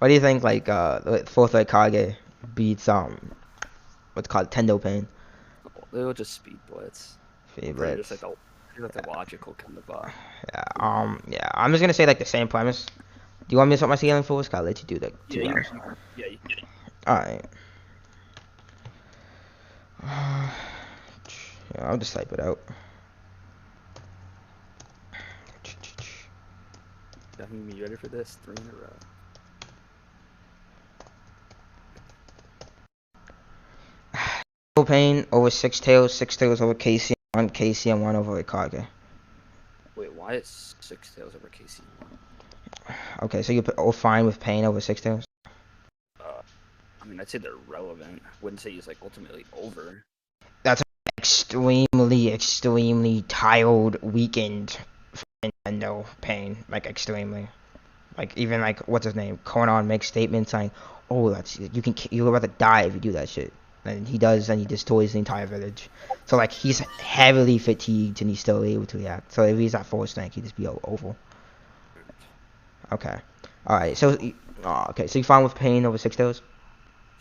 What do you think? Like, the fourth Raikage beats what's called Tendo Pain. They'll just speed blitz. Pretty just Favorites. like the logical kind of Yeah. thing. Yeah. I'm just gonna say like the same premise. Do you want me to start my scaling first? I'll let you do like Yeah, 2 rounds. yeah. All right. Yeah, I'll just type it out. Definitely be ready for this. 3 in a row. Pain over six tails over KC and one over Raikage. Wait, why is Six Tails over KC? Okay, so you're fine with Pain over six tails. I mean, I'd say they're relevant. Wouldn't say he's like ultimately over. That's extremely tired, weakened Nintendo Pain. Like extremely. Like even like what's his name? Conan makes statements saying, "Oh, that's you're about to die if you do that shit." And he does, and he destroys the entire village. So like he's heavily fatigued, and he's still able to react. So if he's at full strength, he'd just be over. Okay. All right. So, okay. So you fine with Pain over six tails?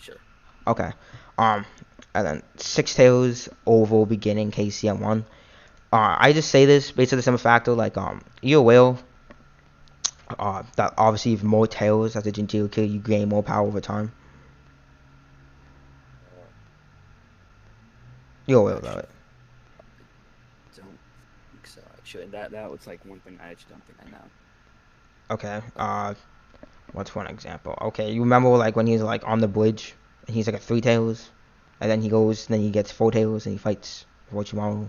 Sure. Okay. Um, and then six tails over beginning KCM1. I just say this based on the simple factor, like you're aware that obviously with more tails as a Gentile kill, you gain more power over time. You're aware of Actually, that. I don't think so. Actually, that was like one thing I actually don't think I know. Okay. What's one example? Okay, you remember like when he's like on the bridge and he's like a three tails, and then he goes, and then he gets four tails and he fights Orochimaru.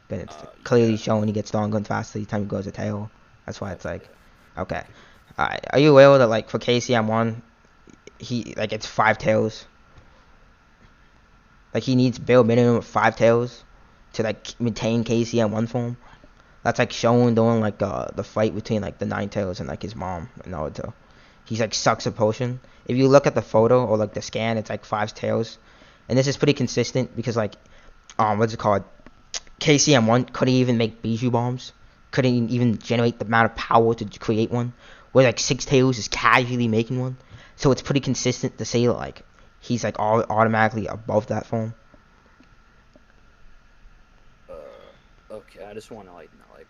Then it's clearly Yeah, shown he gets stronger and faster each time he goes a tail. That's why it's okay, like, yeah. okay. Okay. Alright, are you aware that like for KCM1, he like it's five tails? Like he needs bare minimum of five tails to like maintain KCM1 form. That's like shown during like the fight between like the nine tails and like his mom and Naruto. He's like sucks a potion. If you look at the photo or like the scan, it's like five tails, and this is pretty consistent because like what's it called? KCM1 couldn't even make Bijou bombs. Couldn't even generate the amount of power to create one. Where like Six Tails is casually making one. So it's pretty consistent to say that like he's like automatically above that form. Okay. I just want to like know like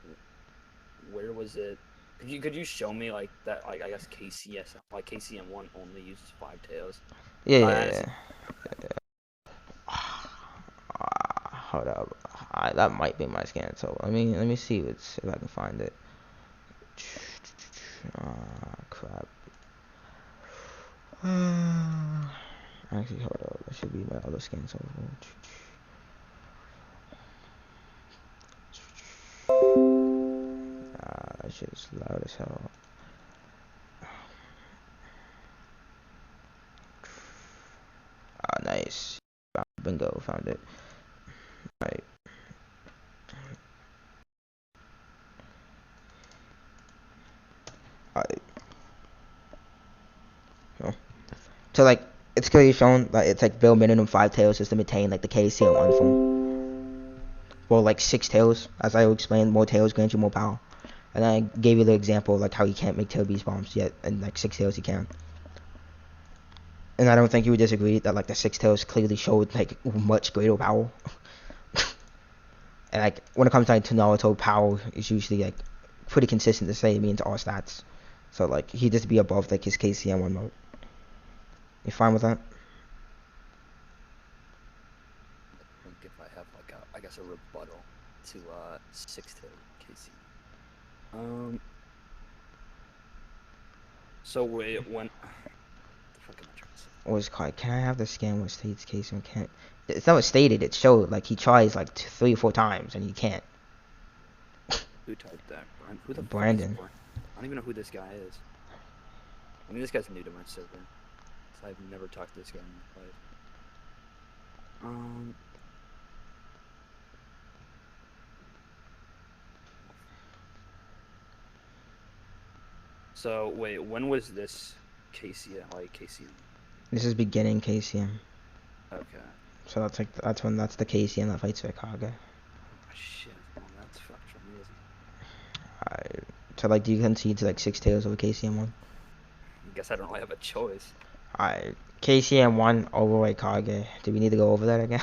where was it? Could you show me like that? Like I guess KCS like KCM1 only uses 5 tails. Yeah, So yeah, I yeah. honestly. Hold up. That might be my scan. So let me see if I can find it. Crap. Actually, hold up. That should be my other scan. So that shit is loud as hell. Nice. Bingo, found it. Right. Alright. So like it's clearly shown that it's like bare minimum five tails just to maintain like the KCM one form. Well, like six tails, as I explained, more tails grant you more power. And I gave you the example of like how you can't make tail beast bombs yet, and like six tails you can. And I don't think you would disagree that like the six tails clearly showed like much greater power. And like when it comes down to Naruto, power is usually like pretty consistent to say it means all stats. So like he'd just be above like his KCM one mode. You fine with that? I think if I have like I guess a rebuttal to 6 tail KC. Um. So wait, when the fuck am I trying to say? Or is called, can I have the scan what states KCM can't? It's not stated. It showed like he tries like three or four times and he can't. Who typed that? Brian? Who the fuck is Brandon. Brian? I don't even know who this guy is. I mean, this guy's new to my server, so I've never talked to this guy in my life. Um. So wait, when was this KC like KCM? This is beginning KCM. Okay. So that's like that's the KCM that fights Raikage. Oh, shit. Well, that's fucked for me, isn't Alright. So like do you concede to like six tails over KCM one? guess I don't really have a choice. Alright, KCM1 over Raikage. Do we need to go over that again?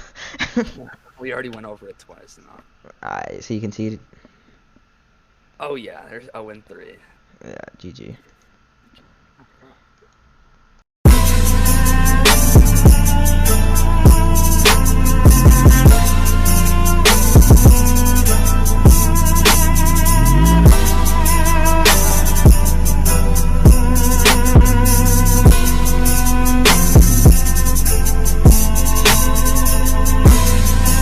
We already went over it twice now. Alright, so you conceded. Oh yeah, there's 0-3. Yeah, GG.